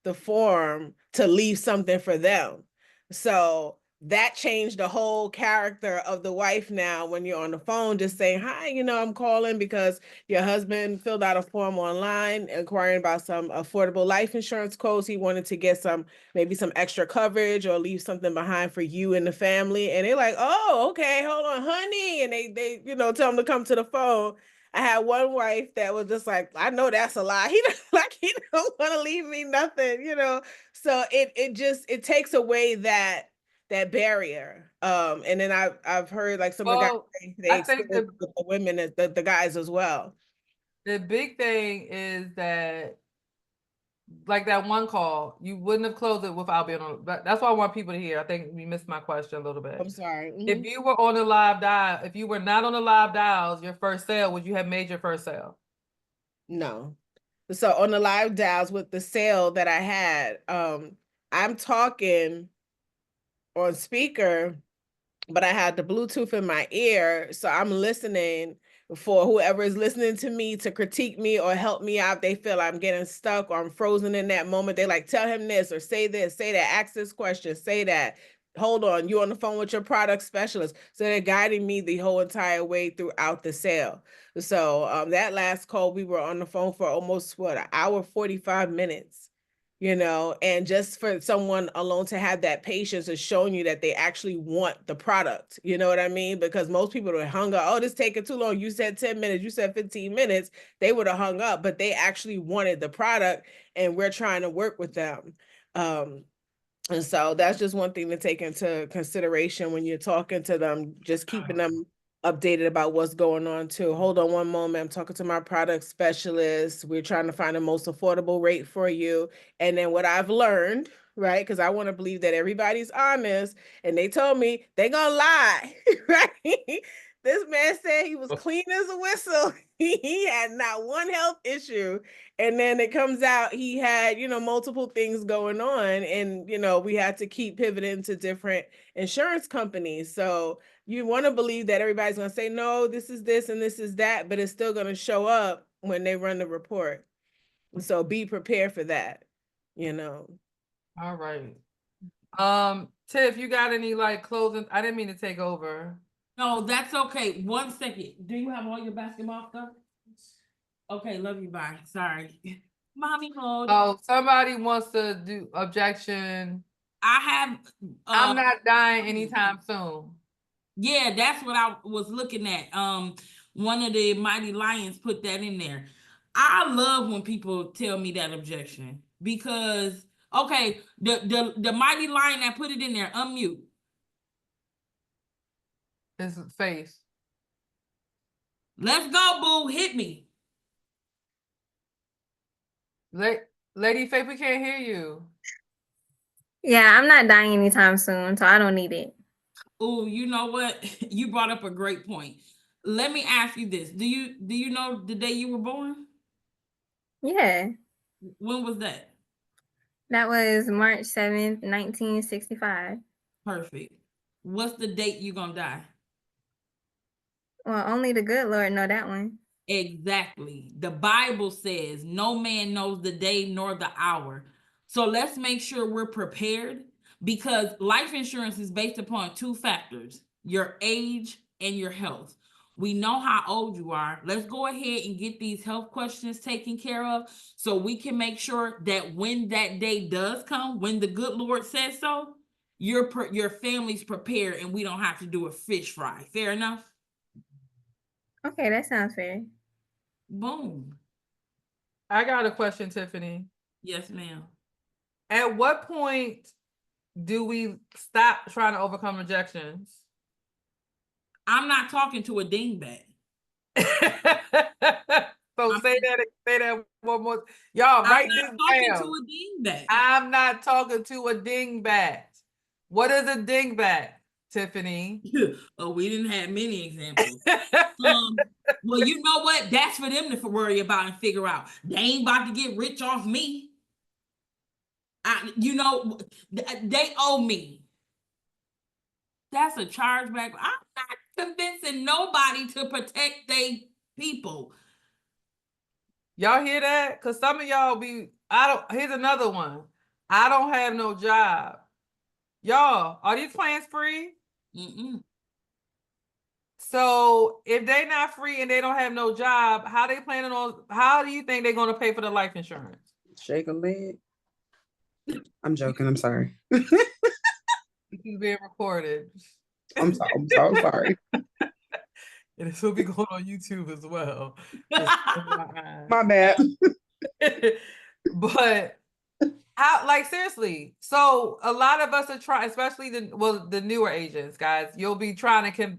Speaker 4: the form to leave something for them. So that changed the whole character of the wife now when you're on the phone, just saying, hi, you know, I'm calling because your husband filled out a form online inquiring about some affordable life insurance quotes. He wanted to get maybe some extra coverage or leave something behind for you and the family. And they're like, oh, okay, hold on, honey. And they, you know, tell them to come to the phone. I had one wife that was just like, I know that's a lie. He don't want to leave me nothing, you know. So it takes away that barrier. And then I've heard like some of the guys they
Speaker 2: I think
Speaker 4: experience with the women, the guys as well.
Speaker 2: the big thing is that, like that one call, you wouldn't have closed it without being on. That's why I want people to hear. I think you missed my question a little bit.
Speaker 4: I'm sorry.
Speaker 2: If you were on the live dial, if you were not on the live dials, your first sale, would you have made your first sale?
Speaker 4: No. So on the live dials with the sale that I had, I'm talking on speaker, but I had the Bluetooth in my ear. So I'm listening for whoever is listening to me to critique me or help me out. They feel I'm getting stuck or I'm frozen in that moment. They like, tell him this or say this, say that, ask this question, say that. Hold on, you're on the phone with your product specialist. So they're guiding me the whole entire way throughout the sale. So that last call, we were on the phone for almost an hour, 45 minutes. You know, and just for someone alone to have that patience is showing you that they actually want the product. You know what I mean? Because most people would hung up, oh, this taking too long. You said 10 minutes, you said 15 minutes. They would have hung up, but they actually wanted the product and we're trying to work with them. And so that's just one thing to take into consideration when you're talking to them, just keeping them updated about what's going on too. Hold on one moment. I'm talking to my product specialist. We're trying to find the most affordable rate for you. And then what I've learned, right? Because I want to believe that everybody's honest. And they told me they're gonna lie, right? This man said he was clean as a whistle. He had not one health issue. And then it comes out he had, you know, multiple things going on. And, you know, we had to keep pivoting to different insurance companies. So you want to believe that everybody's going to say, no, this is this and this is that, but it's still going to show up when they run the report. So be prepared for that, you know.
Speaker 2: All right. Tiff, you got any like closing? I didn't mean to take over.
Speaker 1: No, that's okay. 1 second. Do you have all your basketball stuff? Okay, love you. Bye. Sorry. Mommy hold.
Speaker 2: Oh, somebody wants to do objection.
Speaker 1: I have
Speaker 2: I'm not dying anytime soon.
Speaker 1: Yeah, that's what I was looking at. One of the Mighty Lions put that in there. I love when people tell me that objection because okay, the Mighty Lion that put it in there, unmute.
Speaker 2: His face.
Speaker 1: Let's go, boo. Hit me.
Speaker 2: Lady Faith, we can't hear you.
Speaker 13: Yeah, I'm not dying anytime soon, so I don't need it.
Speaker 1: Oh, you know what? You brought up a great point. Let me ask you this. Do you know the day you were born?
Speaker 13: Yeah.
Speaker 1: When was that?
Speaker 13: That was March 7th, 1965.
Speaker 1: Perfect. What's the date you gonna die?
Speaker 13: Well, only the good Lord know that one.
Speaker 1: Exactly. The Bible says no man knows the day nor the hour. So let's make sure we're prepared because life insurance is based upon 2 factors, your age and your health. We know how old you are. Let's go ahead and get these health questions taken care of so we can make sure that when that day does come, when the good Lord says so, your family's prepared and we don't have to do a fish fry. Fair enough?
Speaker 13: Okay, that sounds fair.
Speaker 1: Boom.
Speaker 2: I got a question, Tiffany.
Speaker 1: Yes, ma'am.
Speaker 2: At what point do we stop trying to overcome rejections?
Speaker 1: I'm not talking to a dingbat.
Speaker 2: So say that one more. Y'all, write this
Speaker 1: I'm not talking
Speaker 2: down.
Speaker 1: to a dingbat.
Speaker 2: I'm not talking to a dingbat. What is a dingbat, Tiffany?
Speaker 1: Oh, we didn't have many examples. Well, you know what? That's for them to worry about and figure out. They ain't about to get rich off me. They owe me. That's a chargeback. I'm not convincing nobody to protect they people.
Speaker 2: Y'all hear that? Because some of y'all here's another one. I don't have no job. Y'all, are these plans free?
Speaker 1: Mm-mm.
Speaker 2: So if they not free and they don't have no job, how do you think they're going to pay for the life insurance?
Speaker 7: Shake a leg. I'm joking. I'm sorry.
Speaker 2: This is being recorded.
Speaker 7: I'm so sorry.
Speaker 2: And this will be going on YouTube as well.
Speaker 7: My bad.
Speaker 2: But seriously, so a lot of us are trying, especially the newer agents, guys, you'll be trying to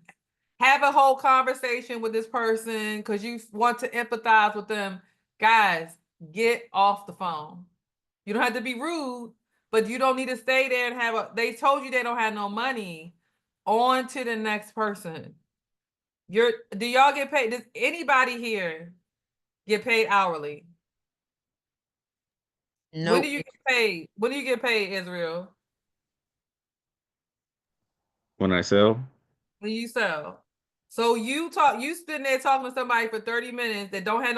Speaker 2: have a whole conversation with this person because you want to empathize with them. Guys, get off the phone. You don't have to be rude, but you don't need to stay there and they told you they don't have no money. On to the next person. Do y'all get paid? Does anybody here get paid hourly?
Speaker 7: No.
Speaker 2: When do you get paid? When do you get paid, Israel?
Speaker 11: When I sell,
Speaker 2: When you sell. So you sitting there talking to somebody for 30 minutes that don't have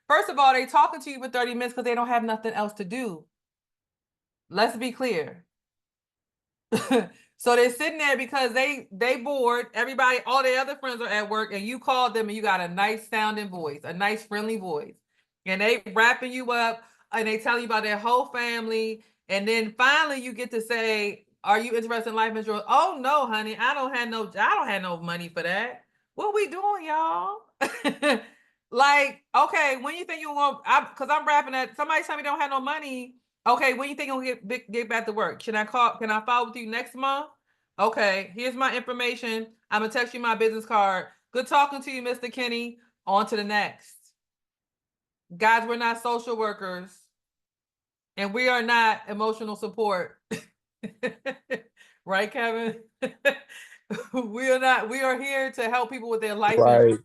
Speaker 2: first of all, they talking to you for 30 minutes because they don't have nothing else to do. Let's be clear. So they're sitting there because they bored. Everybody, all their other friends are at work, and you called them and you got a nice sounding voice, a nice friendly voice. And they wrapping you up and they tell you about their whole family. And then finally you get to say, are you interested in life insurance? Oh no, honey, I don't have no money for that. What we doing, y'all? Like, okay, when you think you want, because I'm rapping at somebody tell me don't have no money. Okay, when you think you'll get back to work? Can I follow with you next month? Okay, here's my information. I'm gonna text you my business card. Good talking to you, Mr. Kenny. On to the next. Guys, we're not social workers. And we are not emotional support. Right, Kevin? We are here to help people with their life.
Speaker 14: Right.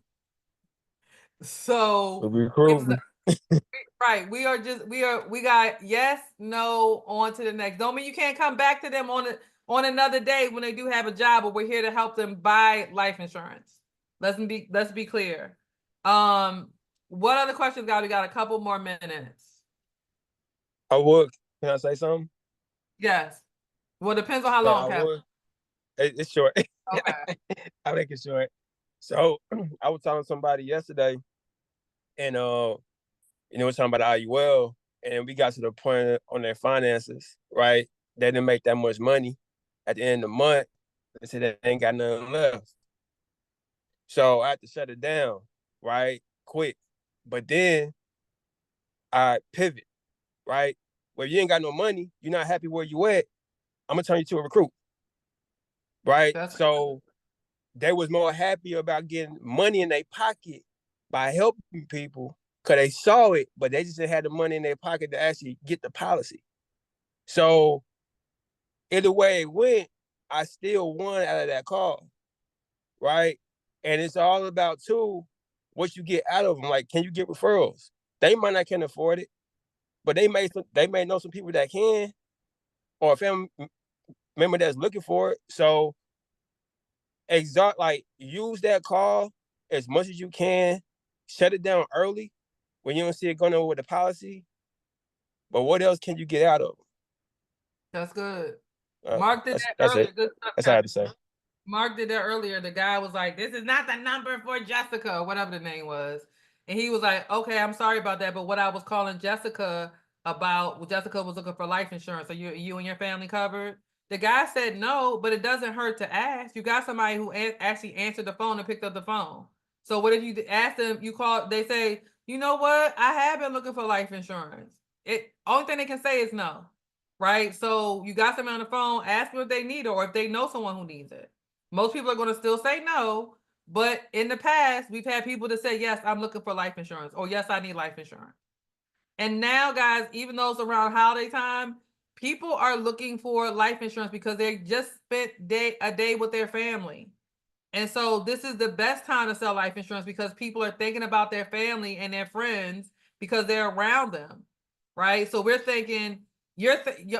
Speaker 2: So
Speaker 14: Recruiting.
Speaker 2: right, we got yes, no, on to the next. Don't mean you can't come back to them on another day when they do have a job, but we're here to help them buy life insurance. Let's be clear. What other questions, guys? We got a couple more minutes.
Speaker 14: Can I say something?
Speaker 2: Yes. Well, it depends on how long, Kevin.
Speaker 14: It's short.
Speaker 2: Okay.
Speaker 14: I'll make it short. So I was talking to somebody yesterday, and we're talking about IUL, and we got to the point on their finances, right? They didn't make that much money at the end of the month. They said they ain't got nothing left. So I had to shut it down, right? Quick. But then I pivot, right? Well, you ain't got no money, you're not happy where you at, I'm gonna turn you to a recruit. Right? So they was more happy about getting money in their pocket by helping people because they saw it, but they just didn't have the money in their pocket to actually get the policy. So either way it went, I still won out of that call, right? And it's all about, too, what you get out of them. Like, can you get referrals? They might not can afford it, but they may know some people that can, or a family member that's looking for it. So use that call as much as you can. Shut it down early when you don't see it going over with the policy. But what else can you get out of them?
Speaker 2: That's good. Mark did that
Speaker 14: that's
Speaker 2: earlier.
Speaker 14: It.
Speaker 2: Good stuff,
Speaker 14: that's all I have to say.
Speaker 2: Mark did that earlier. The guy was like, this is not the number for Jessica, or whatever the name was. And he was like, okay, I'm sorry about that. But what I was calling Jessica about, Jessica was looking for life insurance. Are you and your family covered? The guy said no, but it doesn't hurt to ask. You got somebody who actually answered the phone and picked up the phone. So what if you ask them, you call, they say, you know what? I have been looking for life insurance. Only thing they can say is no. right? So you got somebody on the phone, ask them if they need it or if they know someone who needs it. Most people are going to still say no, but in the past, we've had people that say, yes, I'm looking for life insurance, or yes, I need life insurance. And now, guys, even though it's around holiday time, people are looking for life insurance because they just spent a day with their family. And so this is the best time to sell life insurance because people are thinking about their family and their friends because they're around them, right? So we're thinking,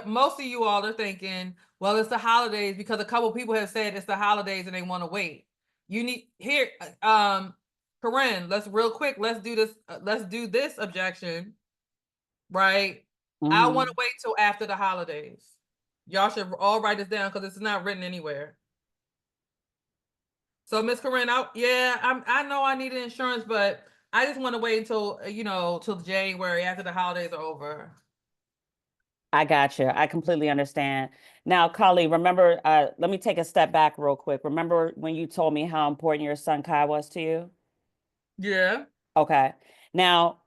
Speaker 2: most of you all are thinking, well, it's the holidays because a couple people have said it's the holidays and they want to wait. You need here, Corinne, let's do this objection, right? I want to wait till after the holidays. Y'all should all write this down because it's not written anywhere. So Miss Corinne, I know I need insurance, but I just want to wait until, till January after the holidays are over.
Speaker 6: I got you. I completely understand. Now, Kali, remember, let me take a step back real quick. Remember when you told me how important your son Kai was to you?
Speaker 2: Yeah.
Speaker 6: Okay. Now,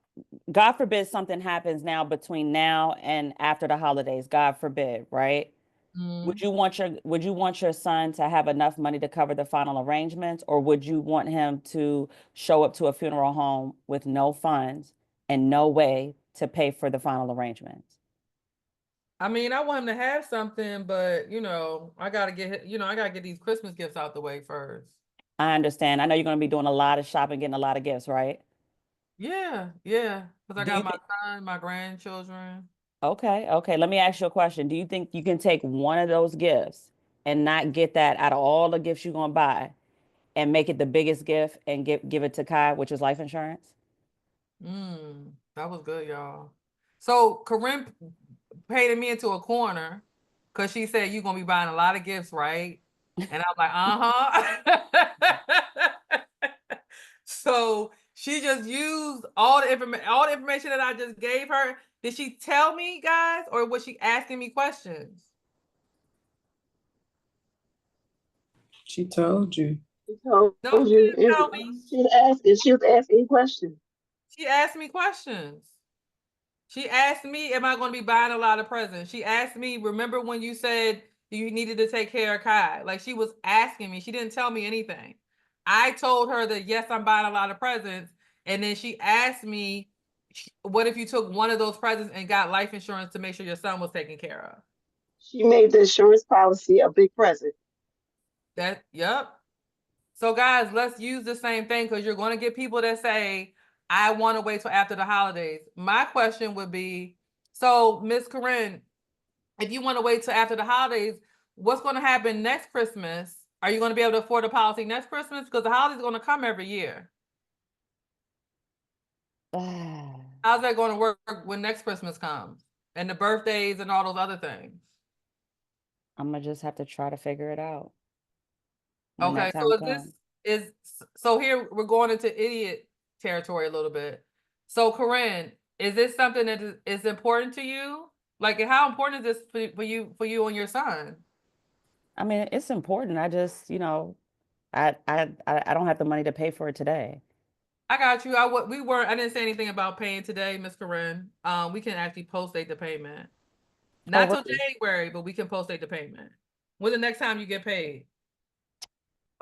Speaker 6: God forbid something happens now between now and after the holidays, God forbid, right? Would you want your son to have enough money to cover the final arrangements, or would you want him to show up to a funeral home with no funds and no way to pay for the final arrangements?
Speaker 2: I mean, I want him to have something, but I gotta get these Christmas gifts out the way first.
Speaker 6: I understand. I know you're going to be doing a lot of shopping, getting a lot of gifts, right?
Speaker 2: Yeah, because I got my son, my grandchildren.
Speaker 6: Okay. Let me ask you a question. Do you think you can take one of those gifts and not get that out of all the gifts you're going to buy and make it the biggest gift and give it to Kai, which is life insurance?
Speaker 2: That was good, y'all. So Corinne painted me into a corner because she said you're going to be buying a lot of gifts, right? And I was like, So she just used all the information that I just gave her. Did she tell me, guys, or was she asking me questions?
Speaker 7: She told you.
Speaker 12: She told
Speaker 2: No, she
Speaker 12: you.
Speaker 2: didn't tell me.
Speaker 12: She was asking questions.
Speaker 2: She asked me questions. She asked me, am I going to be buying a lot of presents? She asked me, remember when you said you needed to take care of Kai? Like, she was asking me. She didn't tell me anything. I told her that, yes, I'm buying a lot of presents. And then she asked me, what if you took one of those presents and got life insurance to make sure your son was taken care of?
Speaker 12: She made the insurance policy a big present.
Speaker 2: Yep. So guys, let's use the same thing because you're going to get people that say, I want to wait till after the holidays. My question would be, so Miss Corinne, if you want to wait till after the holidays, what's going to happen next Christmas? Are you going to be able to afford a policy next Christmas? Because the holidays are going to come every year. How's that going to work when next Christmas comes? And the birthdays and all those other things?
Speaker 6: I'm going to just have to try to figure it out.
Speaker 2: Okay, so here we're going into idiot territory a little bit. So Corinne, is this something that is important to you? Like, how important is this for you and your son?
Speaker 6: I mean, it's important. I just, I don't have the money to pay for it today.
Speaker 2: I got you. I didn't say anything about paying today, Miss Corinne. We can actually post-date the payment. Not till January, but we can post-date the payment. When's the next time you get paid?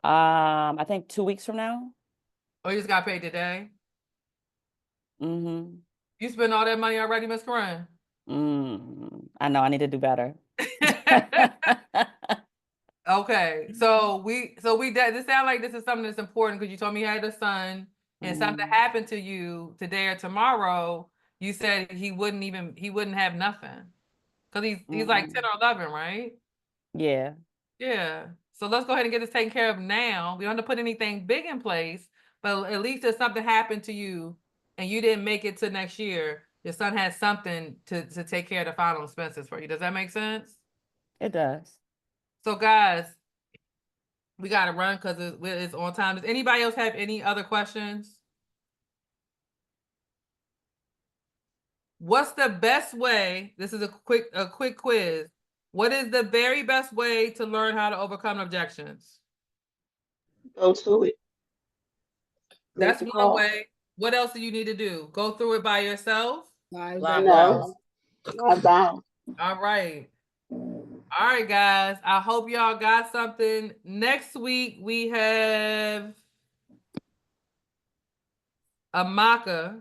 Speaker 6: I think 2 weeks from now.
Speaker 2: Oh, you just got paid today?
Speaker 6: Mm-hmm.
Speaker 2: You spent all that money already, Miss Corinne?
Speaker 6: I know I need to do better.
Speaker 2: Okay, so this sounds like this is something that's important because you told me you had a son and something happened to you today or tomorrow. You said he wouldn't have nothing because he's like 10 or 11, right?
Speaker 6: Yeah.
Speaker 2: Yeah. So let's go ahead and get this taken care of now. We don't have to put anything big in place, but at least if something happened to you and you didn't make it to next year, your son has something to take care of the final expenses for you. Does that make sense?
Speaker 6: It does.
Speaker 2: So guys, we got to run because it's on time. Does anybody else have any other questions? What's the best way? This is a quick quiz. What is the very best way to learn how to overcome objections?
Speaker 12: Go to it.
Speaker 2: That's one way. What else do you need to do? Go through it by yourself?
Speaker 12: No, not by.
Speaker 2: All right. All right, guys. I hope y'all got something. Next week we have Amaka.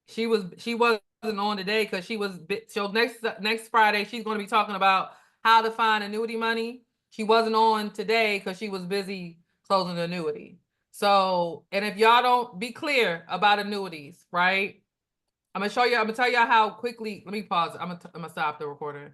Speaker 2: She wasn't on today because she was so next Friday she's going to be talking about how to find annuity money. She wasn't on today because she was busy closing the annuity. So, and if y'all don't be clear about annuities, right? I'm gonna tell y'all how quickly. Let me pause. I'm gonna stop the recording.